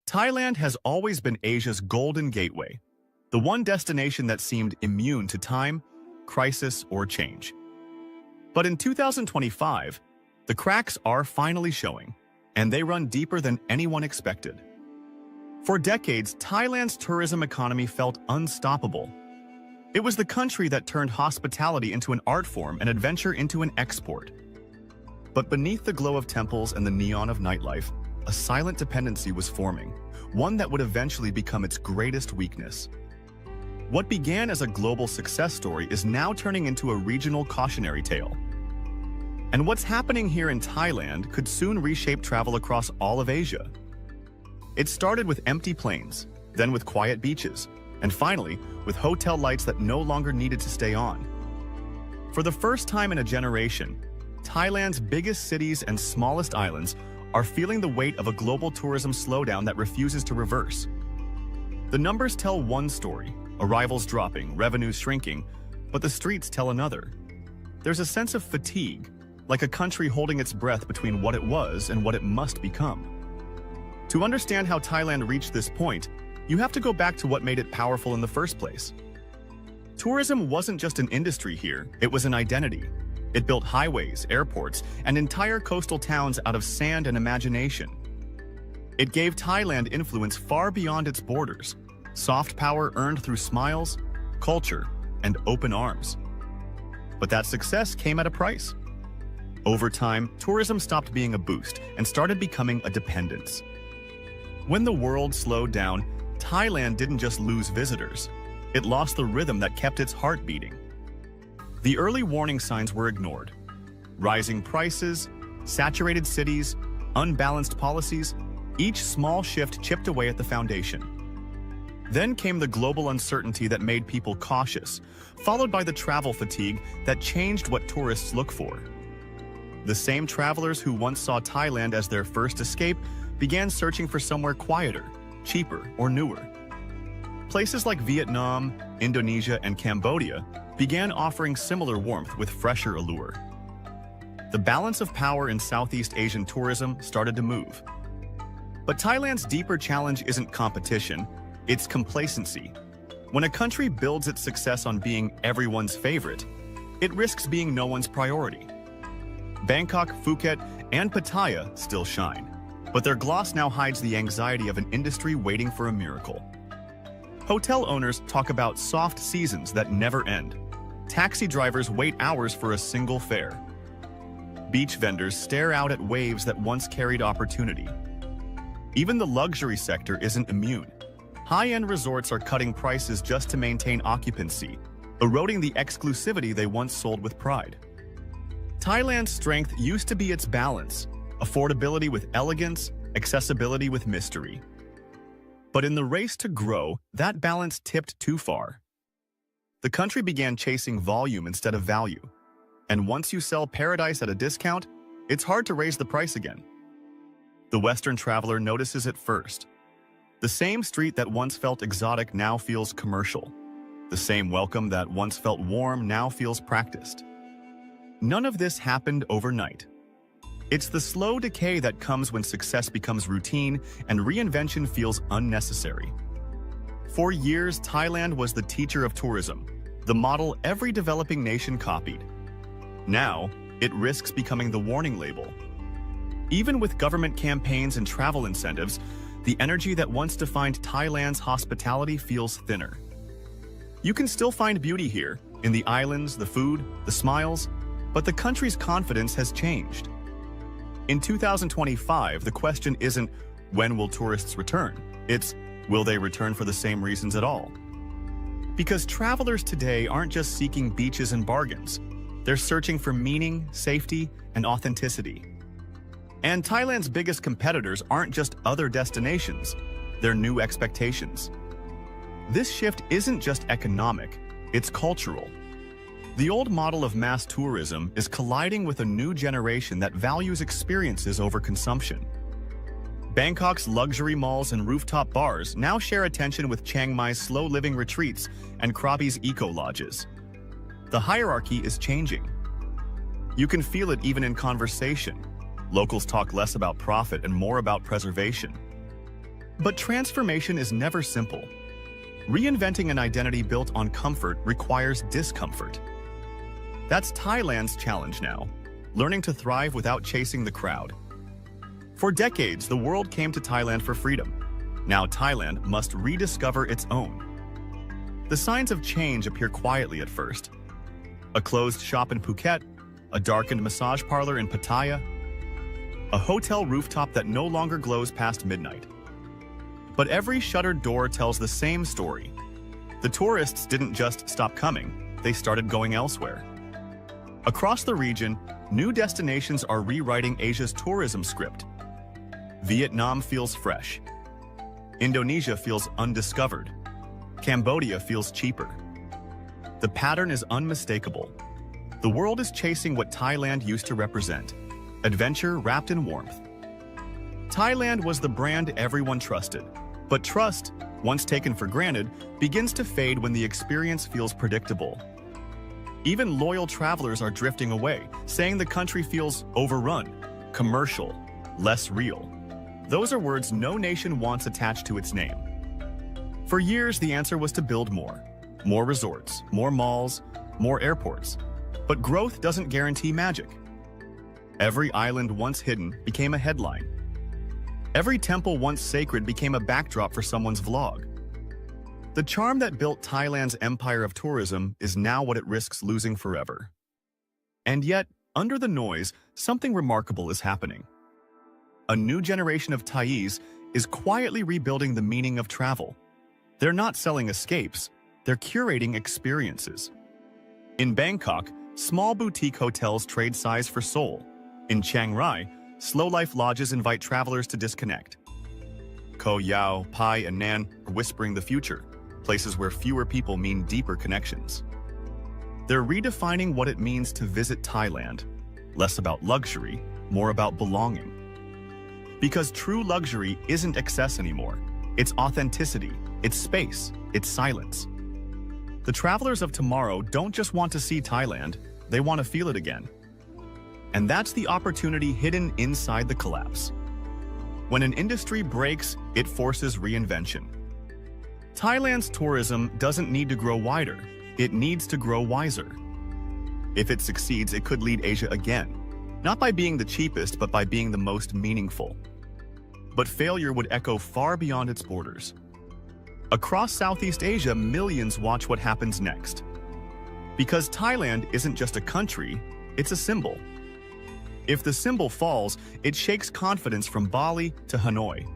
Thailand has always been Asia's golden gateway, the one destination that seemed immune to time, crisis, or change. But in 2025, the cracks are finally showing, and they run deeper than anyone expected. For decades, Thailand's tourism economy felt unstoppable. It was the country that turned hospitality into an art form and adventure into an export. But beneath the glow of temples and the neon of nightlife, a silent dependency was forming, one that would eventually become its greatest weakness. What began as a global success story is now turning into a regional cautionary tale. And what's happening here in Thailand could soon reshape travel across all of Asia. It started with empty planes, then with quiet beaches, and finally, with hotel lights that no longer needed to stay on. For the first time in a generation, Thailand's biggest cities and smallest islands are feeling the weight of a global tourism slowdown that refuses to reverse. The numbers tell one story, arrivals dropping, revenues shrinking, but the streets tell another. There's a sense of fatigue, like a country holding its breath between what it was and what it must become. To understand how Thailand reached this point, you have to go back to what made it powerful in the first place. Tourism wasn't just an industry here, it was an identity. It built highways, airports, and entire coastal towns out of sand and imagination. It gave Thailand influence far beyond its borders, soft power earned through smiles, culture, and open arms. But that success came at a price. Over time, tourism stopped being a boost and started becoming a dependence. When the world slowed down, Thailand didn't just lose visitors, it lost the rhythm that kept its heart beating. The early warning signs were ignored. Rising prices, saturated cities, unbalanced policies, each small shift chipped away at the foundation. Then came the global uncertainty that made people cautious, followed by the travel fatigue that changed what tourists look for. The same travelers who once saw Thailand as their first escape began searching for somewhere quieter, cheaper, or newer. Places like Vietnam, Indonesia, and Cambodia began offering similar warmth with fresher allure. The balance of power in Southeast Asian tourism started to move. But Thailand's deeper challenge isn't competition, it's complacency. When a country builds its success on being everyone's favorite, it risks being no one's priority. Bangkok, Phuket, and Pattaya still shine, but their gloss now hides the anxiety of an industry waiting for a miracle. Hotel owners talk about soft seasons that never end. Taxi drivers wait hours for a single fare. Beach vendors stare out at waves that once carried opportunity. Even the luxury sector isn't immune. High-end resorts are cutting prices just to maintain occupancy, eroding the exclusivity they once sold with pride. Thailand's strength used to be its balance, affordability with elegance, accessibility with mystery. But in the race to grow, that balance tipped too far. The country began chasing volume instead of value. And once you sell paradise at a discount, it's hard to raise the price again. The Western traveler notices it first. The same street that once felt exotic now feels commercial. The same welcome that once felt warm now feels practiced. None of this happened overnight. It's the slow decay that comes when success becomes routine and reinvention feels unnecessary. For years, Thailand was the teacher of tourism, the model every developing nation copied. Now, it risks becoming the warning label. Even with government campaigns and travel incentives, the energy that once defined Thailand's hospitality feels thinner. You can still find beauty here, in the islands, the food, the smiles, but the country's confidence has changed. In 2025, the question isn't, when will tourists return? It's, will they return for the same reasons at all? Because travelers today aren't just seeking beaches and bargains. They're searching for meaning, safety, and authenticity. And Thailand's biggest competitors aren't just other destinations, they're new expectations. This shift isn't just economic, it's cultural. The old model of mass tourism is colliding with a new generation that values experiences over consumption. Bangkok's luxury malls and rooftop bars now share attention with Chiang Mai's slow-living retreats and Krabi's eco-lodges. The hierarchy is changing. You can feel it even in conversation. Locals talk less about profit and more about preservation. But transformation is never simple. Reinventing an identity built on comfort requires discomfort. That's Thailand's challenge now, learning to thrive without chasing the crowd. For decades, the world came to Thailand for freedom. Now Thailand must rediscover its own. The signs of change appear quietly at first. A closed shop in Phuket, a darkened massage parlor in Pattaya, a hotel rooftop that no longer glows past midnight. But every shuttered door tells the same story. The tourists didn't just stop coming, they started going elsewhere. Across the region, new destinations are rewriting Asia's tourism script. Vietnam feels fresh. Indonesia feels undiscovered. Cambodia feels cheaper. The pattern is unmistakable. The world is chasing what Thailand used to represent: adventure wrapped in warmth. Thailand was the brand everyone trusted, but trust, once taken for granted, begins to fade when the experience feels predictable. Even loyal travelers are drifting away, saying the country feels overrun, commercial, less real. Those are words no nation wants attached to its name. For years, the answer was to build more. More resorts, more malls, more airports. But growth doesn't guarantee magic. Every island once hidden became a headline. Every temple once sacred became a backdrop for someone's vlog. The charm that built Thailand's empire of tourism is now what it risks losing forever. And yet, under the noise, something remarkable is happening. A new generation of Thais is quietly rebuilding the meaning of travel. They're not selling escapes, they're curating experiences. In Bangkok, small boutique hotels trade size for soul. In Chiang Rai, slow-life lodges invite travelers to disconnect. Koh Yao, Pai, and Nan are whispering the future, places where fewer people mean deeper connections. They're redefining what it means to visit Thailand, less about luxury, more about belonging. Because true luxury isn't excess anymore. It's authenticity, it's space, it's silence. The travelers of tomorrow don't just want to see Thailand, they want to feel it again. And that's the opportunity hidden inside the collapse. When an industry breaks, it forces reinvention. Thailand's tourism doesn't need to grow wider, it needs to grow wiser. If it succeeds, it could lead Asia again, not by being the cheapest, but by being the most meaningful. But failure would echo far beyond its borders. Across Southeast Asia, millions watch what happens next. Because Thailand isn't just a country, it's a symbol. If the symbol falls, it shakes confidence from Bali to Hanoi.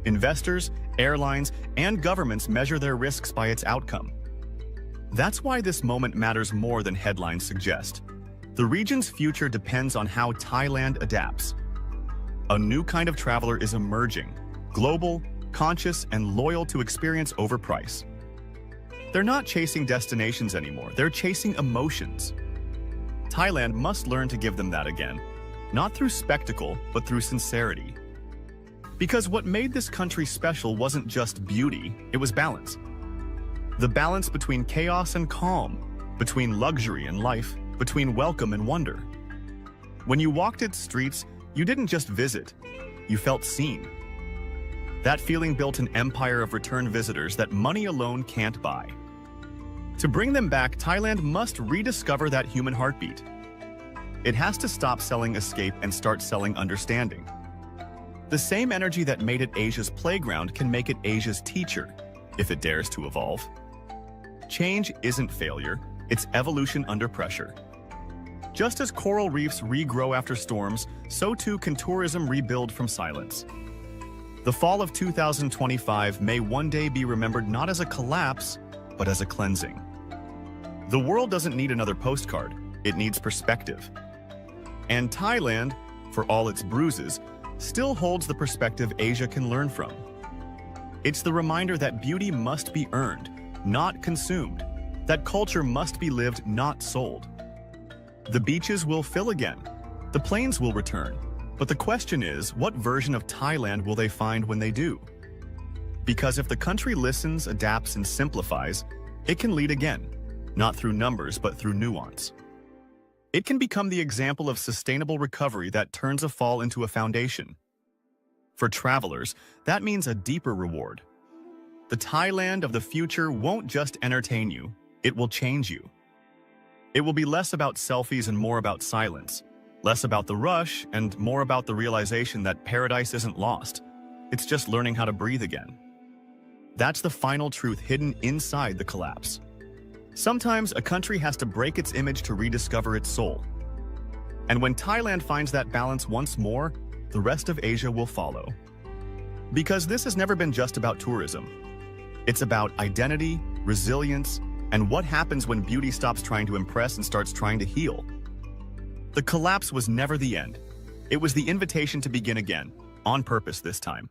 Investors, airlines, and governments measure their risks by its outcome. That's why this moment matters more than headlines suggest. The region's future depends on how Thailand adapts. A new kind of traveler is emerging, global, conscious, and loyal to experience over price. They're not chasing destinations anymore, they're chasing emotions. Thailand must learn to give them that again, not through spectacle, but through sincerity. Because what made this country special wasn't just beauty, it was balance. The balance between chaos and calm, between luxury and life, between welcome and wonder. When you walked its streets, you didn't just visit, you felt seen. That feeling built an empire of return visitors that money alone can't buy. To bring them back, Thailand must rediscover that human heartbeat. It has to stop selling escape and start selling understanding. The same energy that made it Asia's playground can make it Asia's teacher, if it dares to evolve. Change isn't failure, it's evolution under pressure. Just as coral reefs regrow after storms, so too can tourism rebuild from silence. The fall of 2025 may one day be remembered not as a collapse, but as a cleansing. The world doesn't need another postcard, it needs perspective. And Thailand, for all its bruises, still holds the perspective Asia can learn from. It's the reminder that beauty must be earned, not consumed, that culture must be lived, not sold. The beaches will fill again, the plains will return, but the question is, what version of Thailand will they find when they do? Because if the country listens, adapts, and simplifies, it can lead again, not through numbers, but through nuance. It can become the example of sustainable recovery that turns a fall into a foundation. For travelers, that means a deeper reward. The Thailand of the future won't just entertain you, it will change you. It will be less about selfies and more about silence, less about the rush and more about the realization that paradise isn't lost. It's just learning how to breathe again. That's the final truth hidden inside the collapse. Sometimes a country has to break its image to rediscover its soul. And when Thailand finds that balance once more, the rest of Asia will follow. Because this has never been just about tourism. It's about identity, resilience, and what happens when beauty stops trying to impress and starts trying to heal. The collapse was never the end. It was the invitation to begin again, on purpose this time.